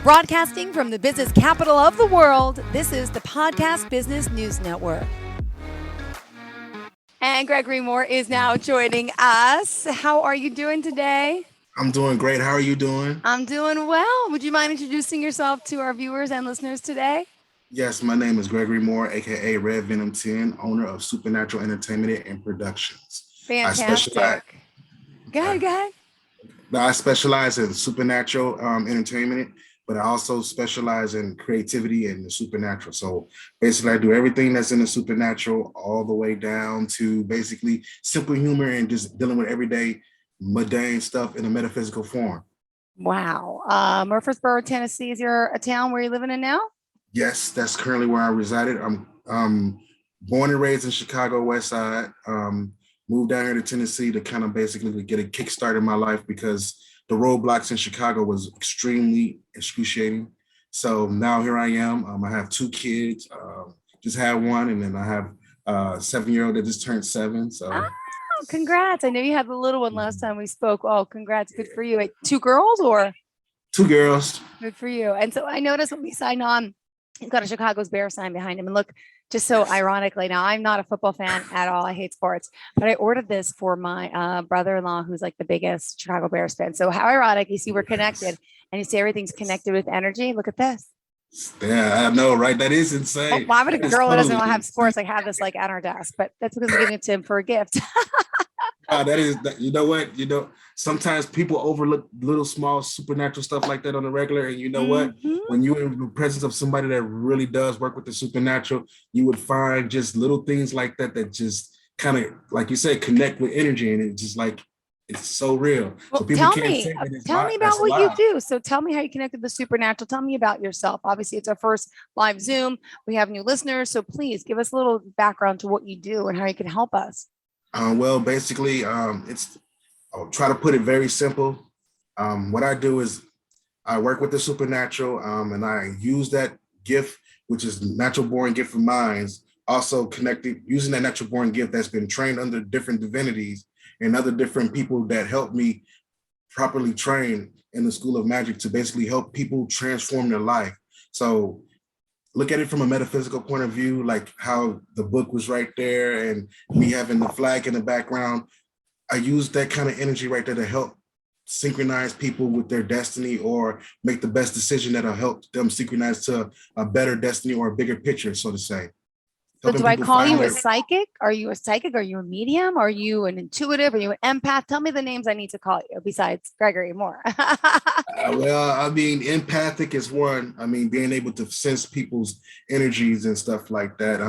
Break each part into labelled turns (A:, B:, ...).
A: Broadcasting from the business capital of the world, this is the Podcast Business News Network. And Gregory Moore is now joining us. How are you doing today?
B: I'm doing great. How are you doing?
A: I'm doing well. Would you mind introducing yourself to our viewers and listeners today?
B: Yes, my name is Gregory Moore, aka Red Venom 10, owner of Supernatural Entertainment and Productions.
A: Fantastic. Go ahead.
B: I specialize in supernatural entertainment, but I also specialize in creativity and the supernatural. So basically, I do everything that's in the supernatural, all the way down to basically simple humor and just dealing with everyday mundane stuff in a metaphysical form.
A: Wow. Murfreesboro, Tennessee is a town where you're living in now?
B: Yes, that's currently where I resided. I'm born and raised in Chicago, West Side. Moved down here to Tennessee to kind of basically get a kickstart in my life because the roadblocks in Chicago was extremely excruciating. So now here I am. I have 2 kids. Just had one, and then I have a 7-year-old that just turned 7. So,
A: congrats! I know you had the little one last time we spoke. Oh, congrats! Good for you. 2 girls or
B: 2 girls?
A: Good for you. And so I noticed when we signed on, he's got a Chicago's Bear sign behind him. And look, just so ironically, now I'm not a football fan at all. I hate sports, but I ordered this for my brother-in-law, who's like the biggest Chicago Bears fan. So how ironic. You see, we're connected, and you see everything's connected with energy. Look at this.
B: Yeah, I know, right? That is insane.
A: Well, why would a girl that doesn't have sports like have this like at her desk? But that's because I'm giving it to him for a gift.
B: That is, you know what? Sometimes people overlook little small supernatural stuff like that on the regular. And you know what? When you're in the presence of somebody that really does work with the supernatural, you would find just little things like that just kind of, like you said, connect with energy. And it's just like, it's so real.
A: Well,
B: so people
A: tell me about what you do. So tell me how you connect with the supernatural. Tell me about yourself. Obviously, it's our first live Zoom. We have new listeners. So please give us a little background to what you do and how you can help us.
B: Well, basically, I'll try to put it very simple. What I do is I work with the supernatural, and I use that gift, which is natural born gift of mine, also connected using that natural born gift that's been trained under different divinities and other different people that help me properly train in the School of Magic to basically help people transform their life. So look at it from a metaphysical point of view, like how the book was right there and me having the flag in the background. I use that kind of energy right there to help synchronize people with their destiny or make the best decision that'll help them synchronize to a better destiny or a bigger picture, so to say.
A: So do I call you a psychic? Are you a psychic? Are you a medium? Are you an intuitive? Are you an empath? Tell me the names I need to call you besides Gregory Moore.
B: Well, I mean, empathic is one. I mean, being able to sense people's energies and stuff like that.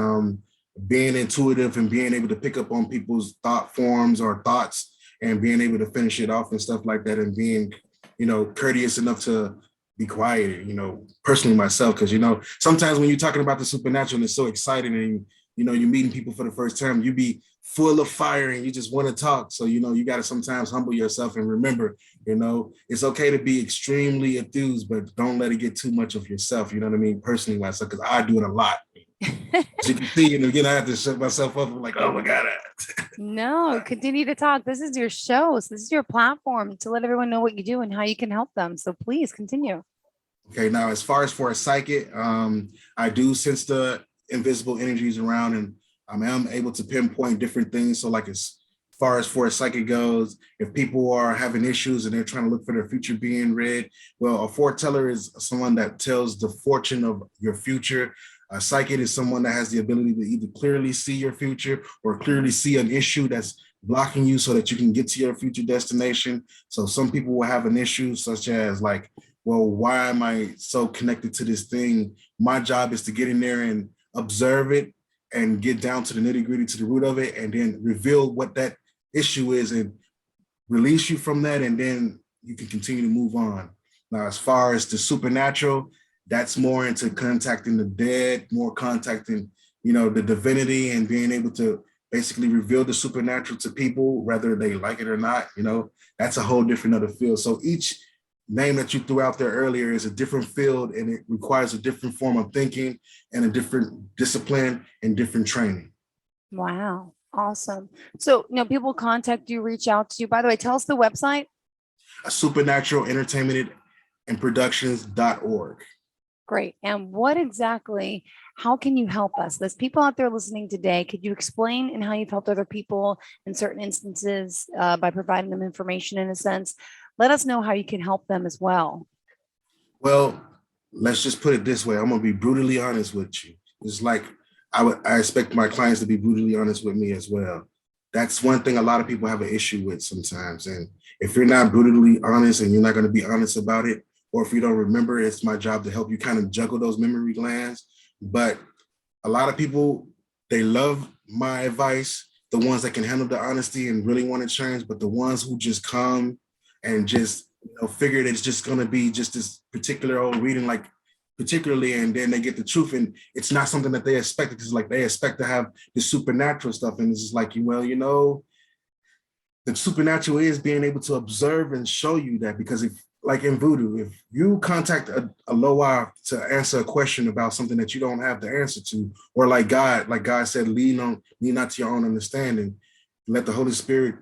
B: Being intuitive and being able to pick up on people's thought forms or thoughts and being able to finish it off and stuff like that, and being, courteous enough to be quiet, personally myself, because, sometimes when you're talking about the supernatural and it's so exciting and, you're meeting people for the first time, you be full of fire and you just want to talk. So, you got to sometimes humble yourself and remember, it's okay to be extremely enthused, but don't let it get too much of yourself. You know what I mean? Personally myself, because I do it a lot. As you can see, and again, I have to shut myself up. I'm like, oh my God.
A: No, continue to talk. This is your show. So this is your platform to let everyone know what you do and how you can help them. So please continue.
B: Okay, now as far as for a psychic, I do sense the invisible energies around, and I am able to pinpoint different things. So like as far as for a psychic goes, if people are having issues and they're trying to look for their future being read, well, a foreteller is someone that tells the fortune of your future. A psychic is someone that has the ability to either clearly see your future or clearly see an issue that's blocking you so that you can get to your future destination. So some people will have an issue such as like, well, why am I so connected to this thing? My job is to get in there and observe it and get down to the nitty gritty, to the root of it, and then reveal what that issue is and release you from that. And then you can continue to move on. Now, as far as the supernatural, that's more into contacting the dead, more contacting, the divinity and being able to basically reveal the supernatural to people, whether they like it or not. That's a whole different other field. So each name that you threw out there earlier is a different field, and it requires a different form of thinking and a different discipline and different training.
A: Wow. Awesome. So, people contact you, reach out to you. By the way, tell us the website.
B: Supernatural Entertainment and productions.org.
A: Great. And what exactly, how can you help us? There's people out there listening today. Could you explain and how you've helped other people in certain instances by providing them information in a sense? Let us know how you can help them as well.
B: Well, let's just put it this way. I'm gonna be brutally honest with you. It's like I expect my clients to be brutally honest with me as well. That's one thing a lot of people have an issue with sometimes. And if you're not brutally honest and you're not going to be honest about it, or if you don't remember, it's my job to help you kind of juggle those memory glands. But a lot of people, they love my advice, the ones that can handle the honesty and really want to change, but the ones who just come and just figure that it's just going to be just this particular old reading, like particularly, and then they get the truth, and it's not something that they expected. It's like they expect to have the supernatural stuff, and it's just like, well, the supernatural is being able to observe and show you that, because if, like in voodoo, if you contact a loa to answer a question about something that you don't have the answer to, or like God said, lean not to your own understanding, let the Holy Spirit,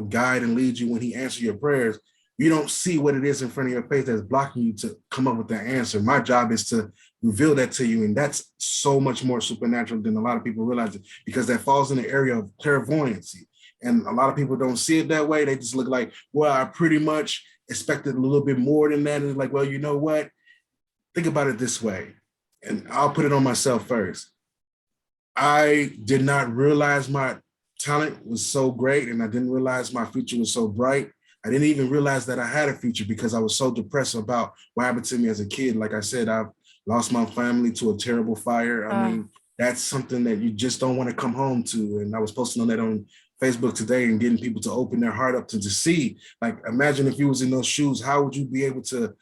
B: guide and lead you when he answers your prayers. You don't see what it is in front of your face that's blocking you to come up with that answer. My job is to reveal that to you. And that's so much more supernatural than a lot of people realize it, because that falls in the area of clairvoyancy. And a lot of people don't see it that way. They just look like, well, I pretty much expected a little bit more than that. And it's like, well, you know what? Think about it this way. And I'll put it on myself first. I did not realize my talent was so great, and I didn't realize my future was so bright. I didn't even realize that I had a future because I was so depressed about what happened to me as a kid. Like I said, I've lost my family to a terrible fire. I mean, that's something that you just don't want to come home to. And I was posting on that on Facebook today and getting people to open their heart up to see. Like, imagine if you was in those shoes, how would you be able to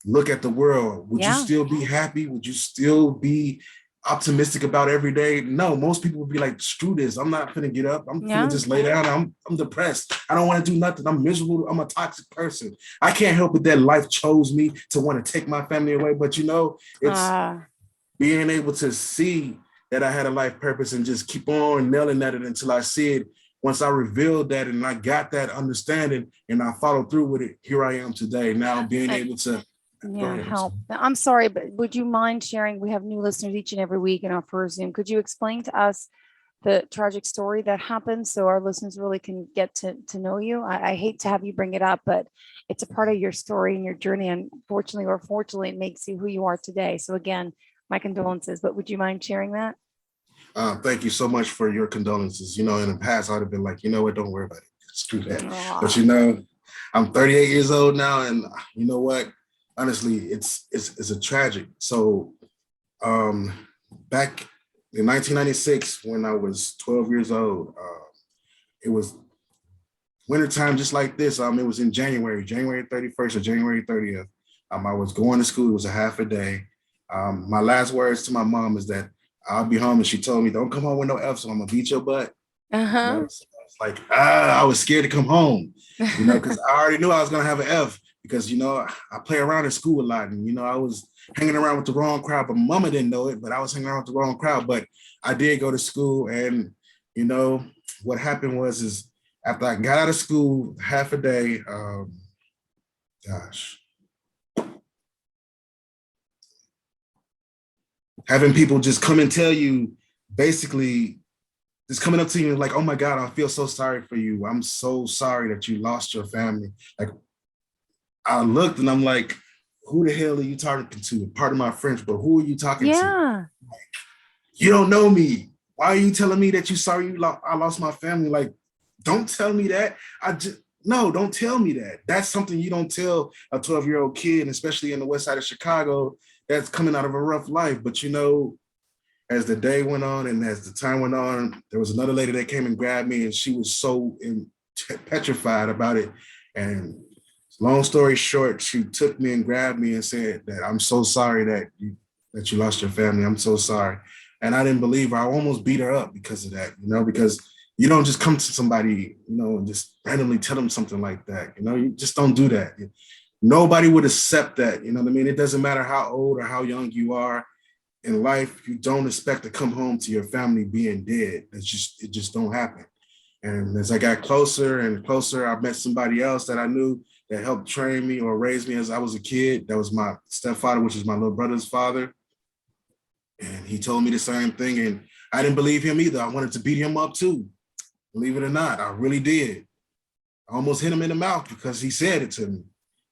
B: look at the world? Would you still be happy? Would you still be optimistic about every day? No, most people would be like, screw this. I'm not gonna get up. I'm gonna just lay down. I'm depressed. I don't want to do nothing. I'm miserable. I'm a toxic person. I can't help it that life chose me to want to take my family away. But it's being able to see that I had a life purpose and just keep on nailing at it until I see it. Once I revealed that and I got that understanding and I followed through with it, here I am today. Now being able to
A: help. I'm sorry, but would you mind sharing? We have new listeners each and every week in our first Zoom. Could you explain to us the tragic story that happened so our listeners really can get to know you? I hate to have you bring it up, but it's a part of your story and your journey. And fortunately or fortunately, it makes you who you are today. So again, my condolences, but would you mind sharing that?
B: Thank you so much for your condolences. In the past, I'd have been like, what, don't worry about it. Screw that. But I'm 38 years old now, and you know what? Honestly, it's a tragic. So back in 1996, when I was 12 years old, it was wintertime just like this. It was in January 31st or January 30th. I was going to school. It was a half a day. My last words to my mom is that I'll be home, and she told me, don't come home with no F, so I'm gonna beat your butt. So it's like, I was scared to come home, because I already knew I was gonna have an F, because I play around in school a lot, and I was hanging around with the wrong crowd, but mama didn't know it, but I was hanging around with the wrong crowd. But I did go to school, and what happened is after I got out of school, half a day, having people just come and tell you, basically just coming up to you and like, oh my God, I feel so sorry for you. I'm so sorry that you lost your family. Like, I looked and I'm like, who the hell are you talking to? Pardon my French, but who are you talking to? Like, you don't know me. Why are you telling me that you're sorry I lost my family? Like, don't tell me that. No, don't tell me that. That's something you don't tell a 12-year-old kid, especially in the west side of Chicago, that's coming out of a rough life. But as the day went on and as the time went on, there was another lady that came and grabbed me, and she was so petrified about it. And long story short, she took me and grabbed me and said that I'm so sorry that you lost your family. I'm so sorry. And I didn't believe her. I almost beat her up because of that, because you don't just come to somebody, and just randomly tell them something like that. You just don't do that. Nobody would accept that. You know what I mean? It doesn't matter how old or how young you are in life. You don't expect to come home to your family being dead. It just don't happen. And as I got closer and closer, I met somebody else that I knew that helped train me or raise me as I was a kid. That was my stepfather, which is my little brother's father. And he told me the same thing. And I didn't believe him either. I wanted to beat him up too. Believe it or not, I really did. I almost hit him in the mouth because he said it to me.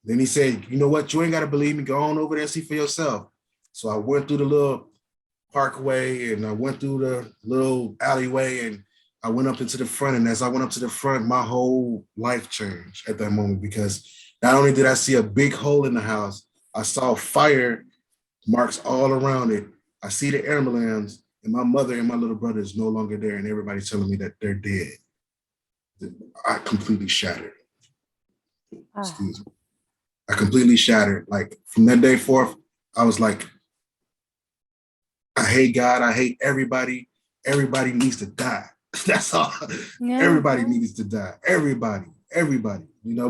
B: Then he said, you know what? You ain't got to believe me. Go on over there and see for yourself. So I went through the little parkway and I went through the little alleyway and I went up into the front. And as I went up to the front, my whole life changed at that moment because not only did I see a big hole in the house, I saw fire marks all around it. I see the emblems and my mother and my little brother is no longer there and everybody's telling me that they're dead. I completely shattered. Excuse me. I completely shattered. Like from that day forth, I was like, I hate God. I hate everybody. Everybody needs to die. That's all.
A: Yeah.
B: Everybody needs to die. Everybody,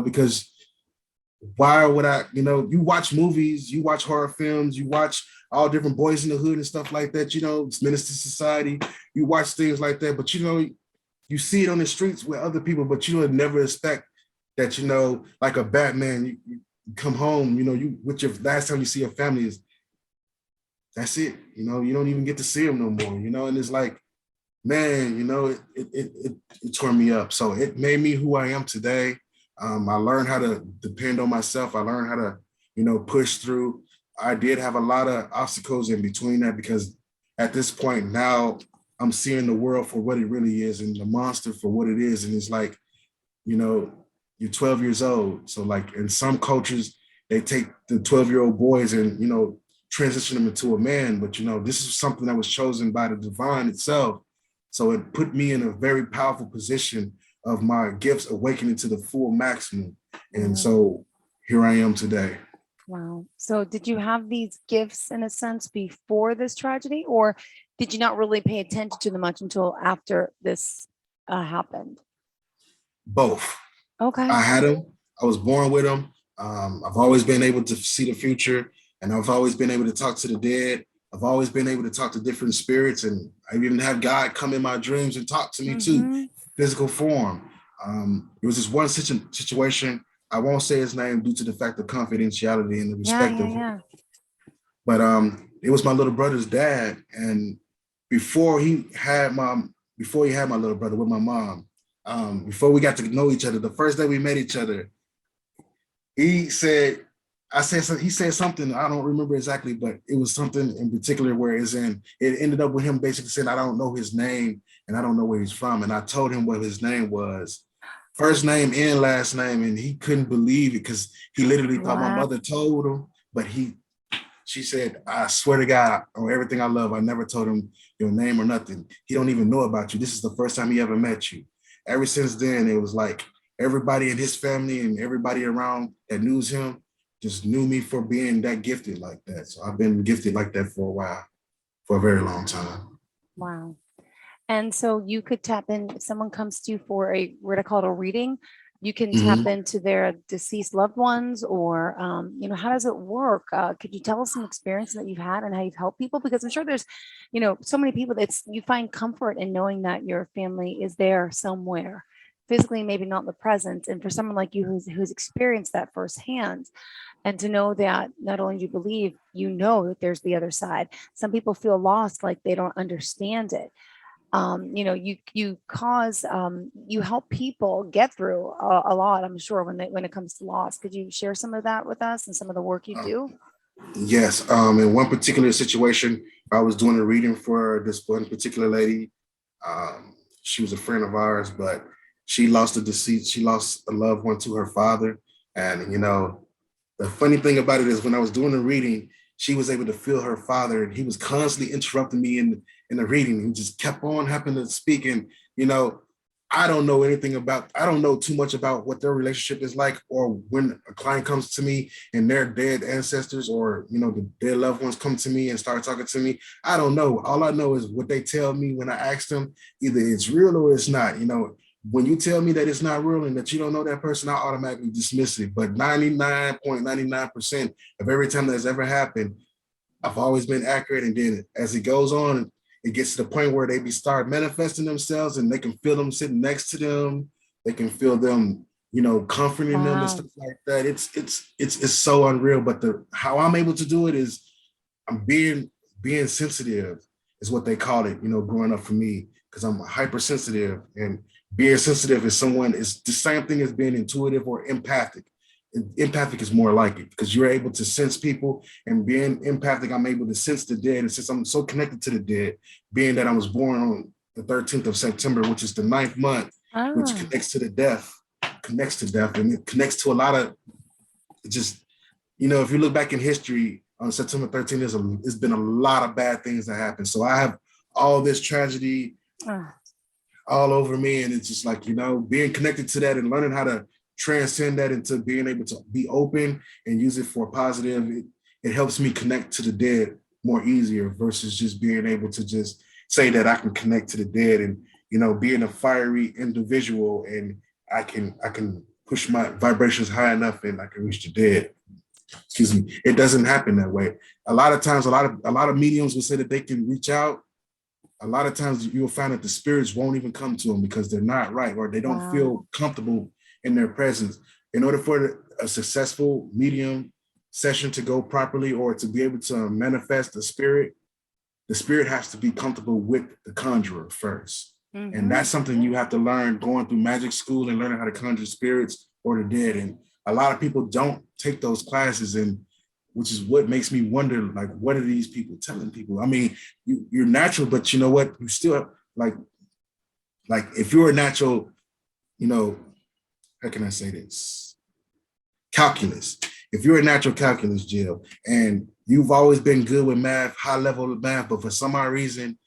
B: because why would I, you watch movies, you watch horror films, you watch all different Boys in the Hood and stuff like that, it's Minister Society, you watch things like that, but you see it on the streets with other people, but you would never expect that, like a Batman, you come home, you with your last time you see your family is that's it. You don't even get to see them no more, and it's like, man, it tore me up. So it made me who I am today. I learned how to depend on myself. I learned how to, push through. I did have a lot of obstacles in between that because at this point now I'm seeing the world for what it really is and the monster for what it is. And it's like, you're 12 years old. So like in some cultures, they take the 12-year-old boys and, transition them into a man. But, this is something that was chosen by the divine itself. So it put me in a very powerful position of my gifts awakening to the full maximum. And so here I am today.
A: Wow. So did you have these gifts in a sense before this tragedy, or did you not really pay attention to them much until after this happened?
B: Both.
A: Okay.
B: I had them. I was born with them. I've always been able to see the future, and I've always been able to talk to the dead. I've always been able to talk to different spirits, and I even have God come in my dreams and talk to me too, physical form. It was this one situation. I won't say his name due to the fact of confidentiality and the respect of him. But it was my little brother's dad, and before he had my little brother with my mom, before we got to know each other, the first day we met each other, he said something, I don't remember exactly, but it was something in particular where it ended up with him basically saying, I don't know his name and I don't know where he's from. And I told him what his name was, first name and last name. And he couldn't believe it because he literally thought my mother told him, but she said, I swear to God, on everything I love, I never told him your name or nothing. He don't even know about you. This is the first time he ever met you. Ever since then, it was like everybody in his family and everybody around that knew him just knew me for being that gifted like that. So I've been gifted like that for a while, for a very long time.
A: Wow. And so you could tap in, if someone comes to you for we're to call it a reading, you can tap into their deceased loved ones, or, how does it work? Could you tell us some experience that you've had and how you've helped people? Because I'm sure there's, so many people you find comfort in knowing that your family is there somewhere, physically, maybe not in the present. And for someone like you who's experienced that firsthand, and to know that not only do you believe, that there's the other side. Some people feel lost, like they don't understand it. You help people get through a lot, I'm sure, when it comes to loss. Could you share some of that with us and some of the work you do?
B: Yes. In one particular situation, I was doing a reading for this one particular lady. She was a friend of ours, but she lost a loved one to her father. And, the funny thing about it is when I was doing the reading, she was able to feel her father, and he was constantly interrupting me in the reading. He just kept on having to speak. And, I don't know too much about what their relationship is like, or when a client comes to me and their dead ancestors or, the dead loved ones come to me and start talking to me. I don't know. All I know is what they tell me when I ask them, either it's real or it's not. When you tell me that it's not real and that you don't know that person, I automatically dismiss it. But 99.99% of every time that's ever happened, I've always been accurate. And then as it goes on, it gets to the point where they start manifesting themselves, and they can feel them sitting next to them. They can feel them, comforting them and
A: Wow.
B: stuff like that. It's so unreal. But how I'm able to do it is I'm being sensitive is what they call it, growing up for me, because I'm hypersensitive, and being sensitive is the same thing as being intuitive or empathic. Empathic is more like it because you're able to sense people, and being empathic, I'm able to sense the dead. And since I'm so connected to the dead, being that I was born on the 13th of September, which is the ninth month, which
A: Ah,
B: connects to death, and it connects to a lot of just, if you look back in history on September 13th, there's been a lot of bad things that happen. So I have all this tragedy
A: ah,
B: all over me. And it's just like, being connected to that and learning how to transcend that into being able to be open and use it for positive. It helps me connect to the dead more easier versus just being able to just say that I can connect to the dead and, being a fiery individual, and I can push my vibrations high enough and I can reach the dead. Excuse me. It doesn't happen that way. A lot of times, a lot of mediums will say that they can reach out. A lot of times you'll find that the spirits won't even come to them because they're not right, or they don't
A: wow.
B: feel comfortable in their presence. In order for a successful medium session to go properly, or to be able to manifest the spirit has to be comfortable with the conjurer first. And
A: Mm-hmm.
B: that's something you have to learn going through magic school and learning how to conjure spirits or the dead. And a lot of people don't take those classes, and which is what makes me wonder, like, what are these people telling people? I mean, you're natural, but you know what? You still like if you're a natural, you know, how can I say this? Calculus. If you're a natural calculus, Jill, and you've always been good with math, high level of math, but for some odd reason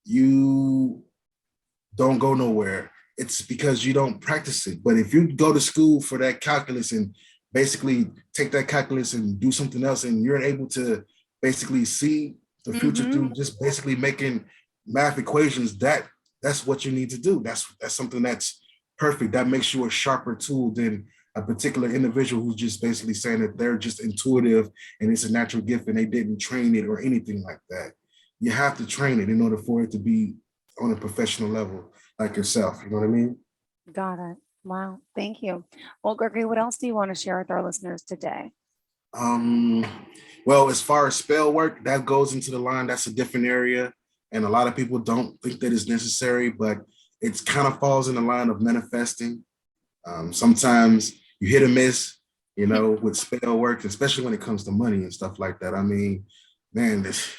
B: you don't go nowhere, it's because you don't practice it. But if you go to school for that calculus and basically take that calculus and do something else, and you're able to basically see the future
A: Mm-hmm.
B: through just basically making math equations, that's what you need to do. That's something that's perfect. That makes you a sharper tool than a particular individual who's just basically saying that they're just intuitive and it's a natural gift and they didn't train it or anything like that. You have to train it in order for it to be on a professional level like yourself. You know what I mean?
A: Got it. Wow. Thank you. Well, Gregory, what else do you want to share with our listeners today?
B: Um, well, as far as spell work, that goes into the line. That's a different area. And a lot of people don't think that it's necessary, but it's kind of falls in the line of manifesting. Sometimes you hit or miss, with spell work, especially when it comes to money and stuff like that. I mean, man, this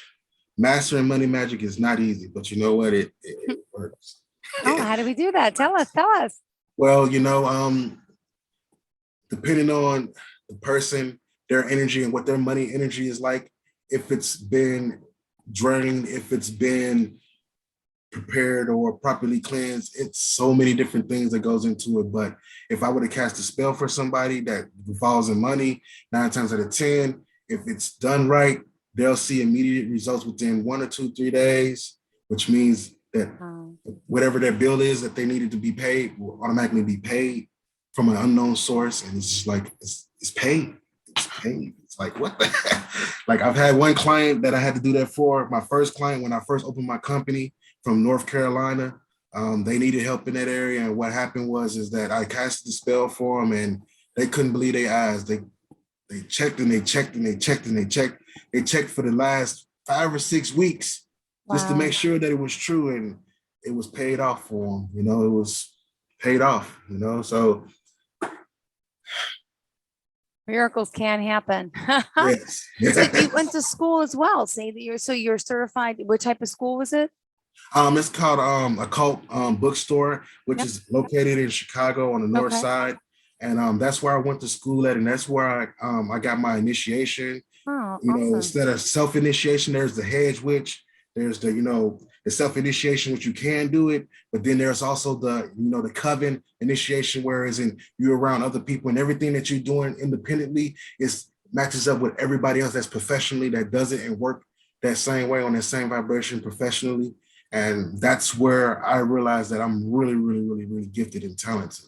B: mastering money magic is not easy, but you know what? It works.
A: Oh, how do we do that? Tell us. Tell us.
B: Well, depending on the person, their energy, and what their money energy is like, if it's been drained, if it's been prepared or properly cleansed, it's so many different things that goes into it. But if I were to cast a spell for somebody that falls in money, 9 times out of 10, if it's done right, they'll see immediate results within 1 or 2, 3 days, which means that
A: Um,
B: whatever their bill is that they needed to be paid will automatically be paid from an unknown source. And it's just like, it's paid. It's paid. It's like, what the heck? Like, I've had one client that I had to do that for. My first client, when I first opened my company from North Carolina, they needed help in that area. And what happened is that I cast the spell for them, and they couldn't believe their eyes. They checked and they checked and they checked and they checked. They checked for the last 5 or 6 weeks just to make
A: wow.
B: sure that it was true, and it was paid off for them. It was paid off. So
A: Miracles can happen.
B: yes,
A: So you went to school as well. Say that you're certified. What type of school was it?
B: it's called Occult Bookstore, which
A: Yep.
B: is located in Chicago on the north
A: Okay.
B: side, and that's where I went to school at, and that's where I got my initiation.
A: Oh, awesome.
B: Instead of self-initiation, there's the hedge witch. There's the self-initiation, which you can do it, but then there's also the coven initiation, whereas you're around other people and everything that you're doing independently is matches up with everybody else that's professionally that does it and work that same way on that same vibration professionally. And that's where I realized that I'm really, really, really, really gifted and talented.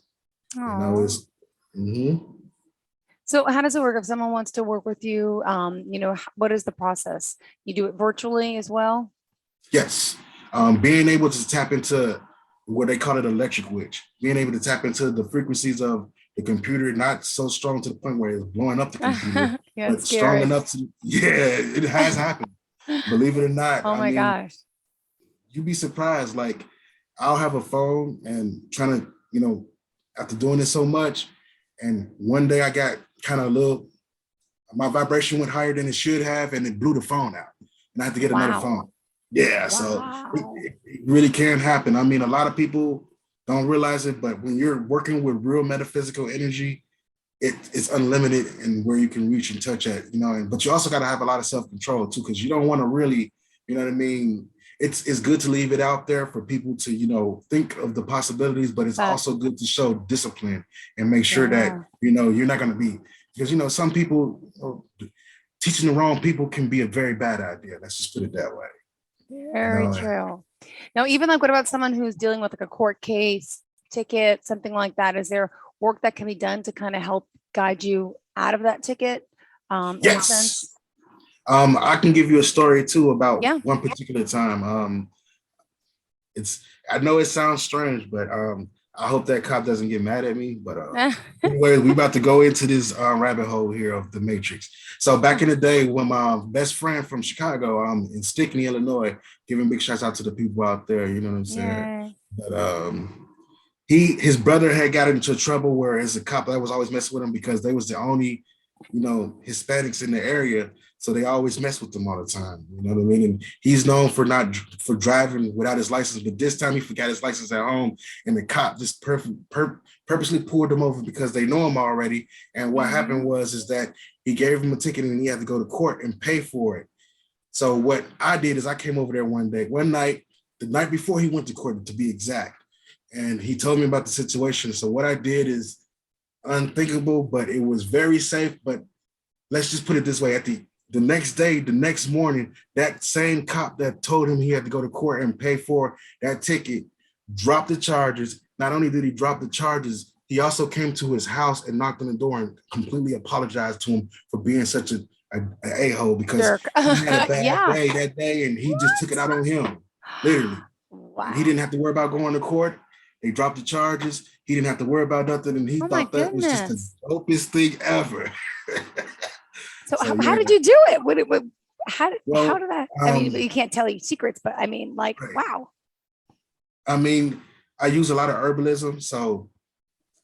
A: Oh.
B: It's mhm.
A: So how does it work if someone wants to work with you? What is the process? You do it virtually as well?
B: Yes. being able to tap into what they call it electric witch, being able to tap into the frequencies of the computer, not so strong to the point where it's blowing up the computer,
A: Yeah,
B: but
A: it's
B: strong
A: scary.
B: enough to, yeah, it has happened. Believe it or not.
A: Oh
B: I
A: my
B: mean,
A: gosh.
B: you'd be surprised. Like, I'll have a phone and trying to, after doing this so much, and one day I got kind of a little, my vibration went higher than it should have, and it blew the phone out, and I had to get another
A: Wow.
B: phone. Yeah, so
A: Wow.
B: it really can happen. I mean, a lot of people don't realize it, but when you're working with real metaphysical energy, it's unlimited and where you can reach and touch at, and but you also got to have a lot of self-control too, because you don't want to really, you know what I mean. It's good to leave it out there for people to, think of the possibilities, but it's
A: But
B: also good to show discipline and make sure that,
A: yeah,
B: you're not going to be, because, some people, teaching the wrong people can be a very bad idea. Let's just put it that way. You
A: very
B: know,
A: true. Now, even like, what about someone who's dealing with like a court case, ticket, something like that? Is there work that can be done to kind of help guide you out of that ticket? In a
B: yes.
A: sense?
B: I can give you a story too about
A: Yeah.
B: one particular time. It's I know it sounds strange, but I hope that cop doesn't get mad at me. But anyway, we about to go into this rabbit hole here of the Matrix. So back in the day, when my best friend from Chicago, in Stickney, Illinois, giving big shouts out to the people out there. You know what I'm saying?
A: Yeah.
B: But his brother had got into trouble where as a cop that was always messing with him because they was the only, Hispanics in the area. So they always mess with him all the time. You know what I mean? And he's known for not for driving without his license, but this time he forgot his license at home, and the cop just purposely pulled him over because they know him already. And what happened was is that he gave him a ticket and he had to go to court and pay for it. So what I did is I came over there one night, the night before he went to court, to be exact, and he told me about the situation. So what I did is unthinkable, but it was very safe. But let's just put it this way: at the next day, the next morning, that same cop that told him he had to go to court and pay for that ticket dropped the charges. Not only did he drop the charges, he also came to his house and knocked on the door and completely apologized to him for being such a hole because
A: Jerk.
B: he had a bad
A: Yeah.
B: day that day and he just took it out on him, literally. And he
A: Wow.
B: didn't have to worry about going to court. They dropped the charges. He didn't have to worry about nothing, and he
A: Oh my
B: thought that was just the
A: goodness.
B: dopest thing ever.
A: So
B: So
A: how
B: yeah,
A: did you do it? How
B: well,
A: did that? I mean, you can't tell any secrets, but I mean, like,
B: right.
A: wow.
B: I mean, I use a lot of herbalism, so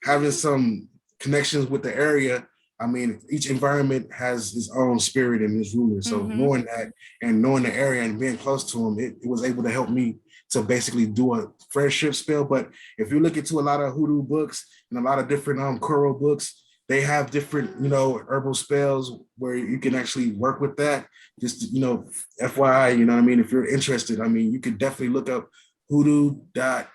B: having some connections with the area. I mean, each environment has its own spirit and its ruler. So
A: Mm-hmm.
B: knowing that and knowing the area and being close to them, it was able to help me to basically do a friendship spell. But if you look into a lot of hoodoo books and a lot of different Kuro books, they have different, herbal spells where you can actually work with that. Just, FYI, you know what I mean? If you're interested, I mean, you could definitely look up hoodoo dot,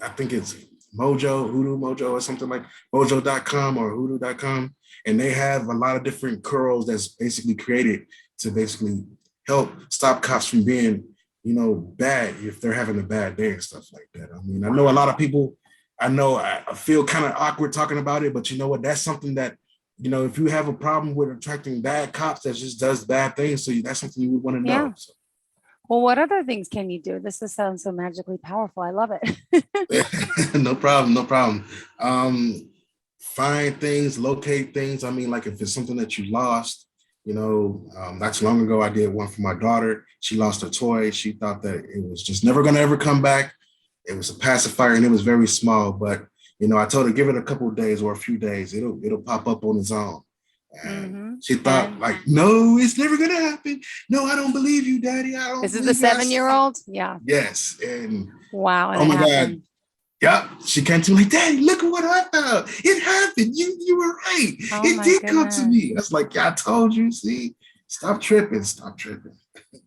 B: I think it's Hoodoo Mojo or something like mojo.com or hoodoo.com. And they have a lot of different curls that's basically created to basically help stop cops from being, bad if they're having a bad day and stuff like that. I mean, I know a lot of people, I feel kind of awkward talking about it, but you know what? That's something that, if you have a problem with attracting bad cops that just does bad things, so that's something you would want to
A: Yeah.
B: know. So.
A: Well, what other things can you do? This sounds so magically powerful. I love it.
B: No problem, no problem. Find things, locate things. I mean, like if it's something that you lost, not too long ago, I did one for my daughter. She lost a toy. She thought that it was just never going to ever come back. It was a pacifier and it was very small, but I told her give it a couple of days or a few days. It'll pop up on its own. And she thought
A: And
B: like, no, it's never going to happen. No, I don't believe you, Daddy. I don't
A: this is the
B: believe you.
A: 7-year-old. Yeah.
B: Yes. And
A: Wow. And
B: oh
A: it
B: my God.
A: happened.
B: Yeah, she came to me like, Daddy, look at what I found. It happened. You were right.
A: Oh
B: It
A: my
B: did come to
A: goodness.
B: me. That's like, yeah, I told you. See, stop tripping. Stop tripping.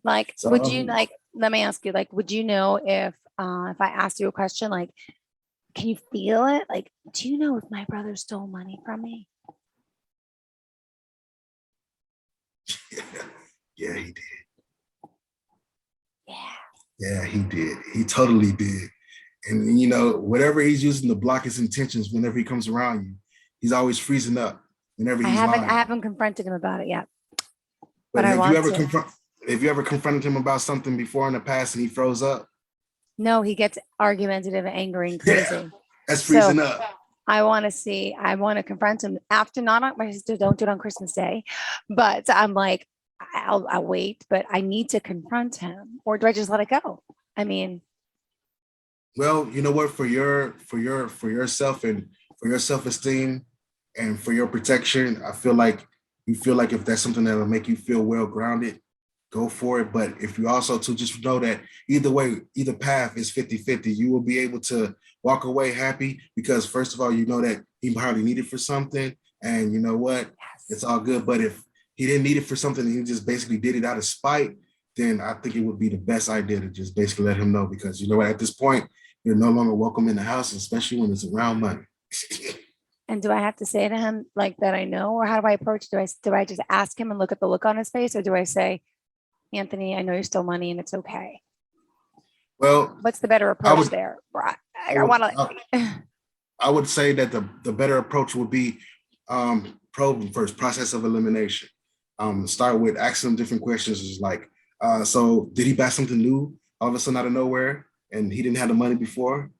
A: Like,
B: So,
A: would you like? Let me ask you. Like, would you know if I asked you a question like, can you feel it? Like, do you know if my brother stole money from me?
B: yeah, he did.
A: Yeah.
B: Yeah, he did. He totally did. And whatever he's using to block his intentions whenever he comes around you, he's always freezing up whenever
A: I
B: he's
A: haven't. I
B: lying.
A: haven't confronted him about it yet, but
B: But
A: I
B: have you
A: want
B: ever
A: to.
B: confronted him about something before in the past and he froze up?
A: No, he gets argumentative, angry, and
B: Yeah,
A: crazy.
B: that's
A: So
B: freezing up.
A: I want to see, I want to confront him after, not on my sister, don't do it on Christmas Day, but I'm like, I'll wait, but I need to confront him, or do I just let it go? I mean,
B: Well, you know what? For yourself and for your self-esteem and for your protection, I feel like you feel like if that's something that'll make you feel well grounded, go for it. But if you also to just know that either way, either path is 50-50, you will be able to walk away happy because first of all, you know that he probably needed for something. And you know what? It's
A: yes.
B: all good. But if he didn't need it for something and he just basically did it out of spite, then I think it would be the best idea to just basically let him know because you know what, at this point, you're no longer welcome in the house, especially when it's around money.
A: And do I have to say to him like that I know, or how do I approach? Do I just ask him and look at the look on his face, or do I say, Anthony, I know you're still money and it's okay?
B: Well,
A: What's the better
B: I
A: approach
B: would
A: there?
B: I
A: I
B: would
A: want to.
B: I would say that the better approach would be probe first, process of elimination. Start with asking them different questions. Is like, so did he buy something new all of a sudden out of nowhere, and he didn't have the money before?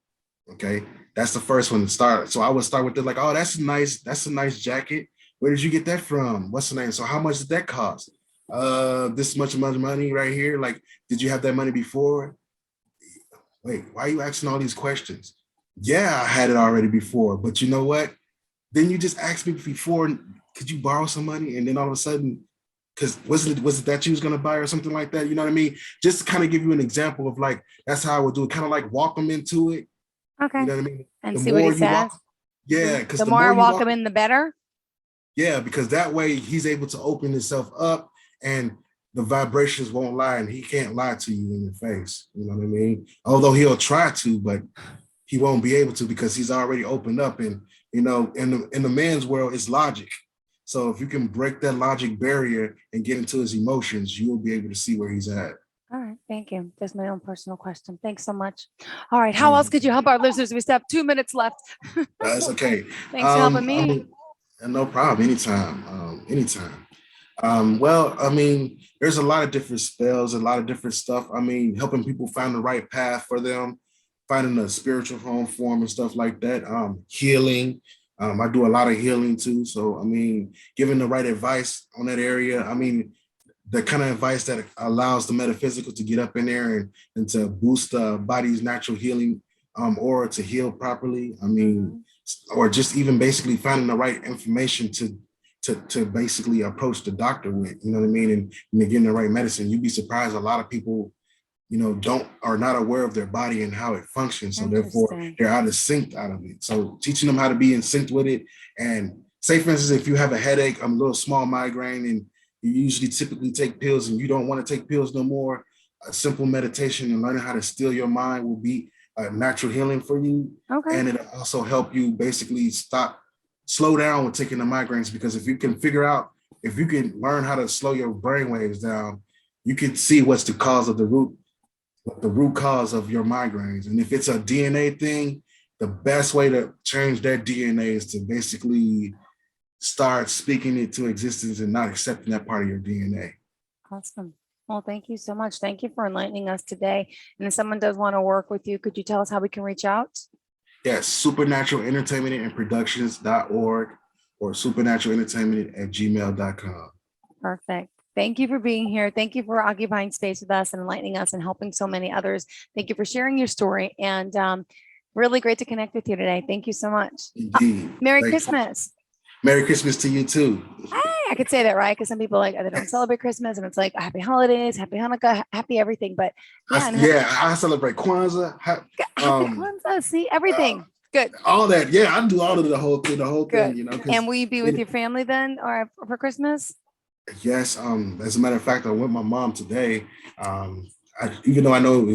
B: Okay, that's the first one to start. So I would start with it like, oh, that's a nice jacket. Where did you get that from? What's the name? So how much did that cost? This much money right here. Like, did you have that money before? Wait, why are you asking all these questions? Yeah, I had it already before, but you know what? Then you just asked me before, could you borrow some money? And then all of a sudden, because was it that you was gonna buy or something like that? You know what I mean? Just to kind of give you an example of like that's how I would do it, kind of like walk them into it. You
A: Okay.
B: know what I mean?
A: And
B: The
A: see what he
B: more you walk,
A: says.
B: yeah, because
A: The
B: the
A: more I
B: more you
A: walk
B: walk,
A: him in, the better.
B: yeah, because that way he's able to open himself up and the vibrations won't lie and he can't lie to you in your face. You know what I mean? Although he'll try to, but he won't be able to because he's already opened up. And you know, in the man's world, it's logic. So if you can break that logic barrier and get into his emotions, you will be able to see where he's at.
A: All right. Thank you. Just my own personal question. Thanks so much. All right. How else
B: Mhm.
A: could you help our listeners? We still have 2 minutes left.
B: That's okay.
A: Thanks for helping
B: I
A: me.
B: mean, no problem. Anytime. Anytime. Well, I mean, there's a lot of different spells, a lot of different stuff. I mean, helping people find the right path for them, finding a spiritual home for them and stuff like that. Healing. I do a lot of healing too. So, I mean, giving the right advice on that area. I mean, the kind of advice that allows the metaphysical to get up in there and to boost the body's natural healing or to heal properly. I mean,
A: Mhm.
B: or just even basically finding the right information to basically approach the doctor with, you know what I mean? And getting the right medicine. You'd be surprised a lot of people, you know, don't are not aware of their body and how it functions. So therefore
A: Interesting.
B: they're out of sync out of it. So teaching them how to be in sync with it. And say for instance, if you have a headache, a little small migraine, and you usually typically take pills and you don't want to take pills no more, a simple meditation and learning how to still your mind will be a natural healing for you.
A: Okay.
B: And it'll also help you basically slow down with taking the migraines because if you can figure out, if you can learn how to slow your brain waves down, you can see what's the cause of the root cause of your migraines. And if it's a DNA thing, the best way to change that DNA is to basically start speaking it to existence and not accepting that part of your DNA.
A: Awesome. Well, thank you so much. Thank you for enlightening us today. And if someone does want to work with you, could you tell us how we can reach out?
B: Yes, supernatural entertainment and productions.org or supernatural-entertainment at gmail.com.
A: Perfect. Thank you for being here. Thank you for occupying space with us and enlightening us and helping so many others. Thank you for sharing your story and really great to connect with you today. Thank you so much.
B: Indeed.
A: Merry
B: Thank you.
A: Christmas.
B: Merry Christmas to you too.
A: Hey, I could say that, right? Because some people like they don't celebrate Christmas and it's like happy holidays, happy Hanukkah, happy everything. But yeah, and
B: Yeah, I celebrate Kwanzaa.
A: happy Kwanzaa. See
B: Uh,
A: everything. Good,
B: all that. Yeah, I do all of the whole thing,
A: good.
B: you know,
A: And
B: because
A: will you be with your family then or for Christmas?
B: yes, as a matter of fact, I went with my mom today. Even though I know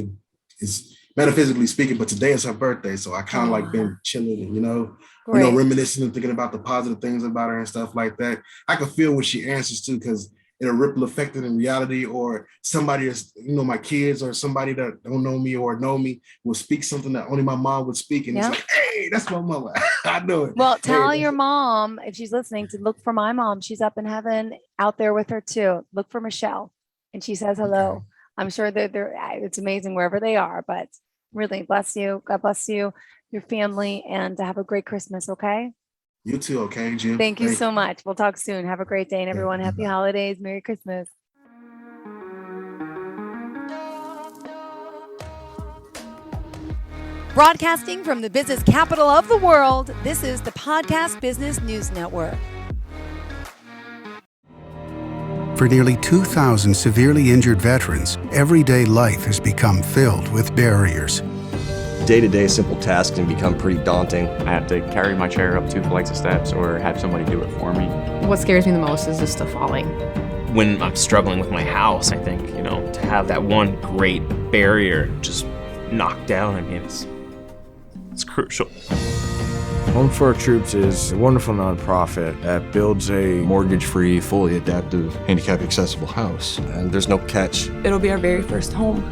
B: it's metaphysically speaking, but today is her birthday, so I kind of like
A: Oh,
B: been chilling and
A: great.
B: reminiscing and thinking about the positive things about her and stuff like that. I can feel what she answers to because it'll ripple effect in reality, or somebody is, my kids or somebody that don't know me or know me will speak something that only my mom would speak, and it's
A: Yeah.
B: like, hey, that's my mama. I know it.
A: Well,
B: Hey,
A: tell your mom if she's listening to look for my mom. She's up in heaven out there with her too. Look for Michelle. And she says
B: okay.
A: hello. I'm sure that it's amazing wherever they are, but Really bless you. God bless you, your family, and have a great Christmas. Okay.
B: You too, okay, Jim?
A: Thank you so much. We'll talk soon. Have a great day, and
B: Yeah,
A: everyone, happy
B: bye.
A: holidays. Merry Christmas. Broadcasting from the business capital of the world, this is the Podcast Business News Network.
C: For nearly 2,000 severely injured veterans, everyday life has become filled with barriers.
D: Day-to-day simple tasks can become pretty daunting.
E: I have to carry my chair up 2 flights of steps or have somebody do it for me.
F: What scares me the most is just the falling.
G: When I'm struggling with my house, I think, to have that one great barrier just knocked down, it's crucial.
H: Home for Our Troops is a wonderful nonprofit that builds a
I: mortgage-free, fully adaptive, handicap-accessible house.
D: And there's no catch.
J: It'll be our very first home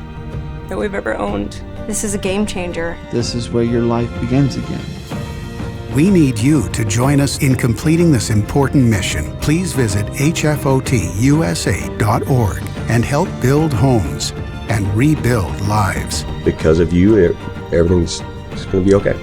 J: that we've ever owned. This is a game changer.
K: This is where your life begins again.
C: We need you to join us in completing this important mission. Please visit hfotusa.org and help build homes and rebuild lives.
D: Because of you, everything's going to be okay.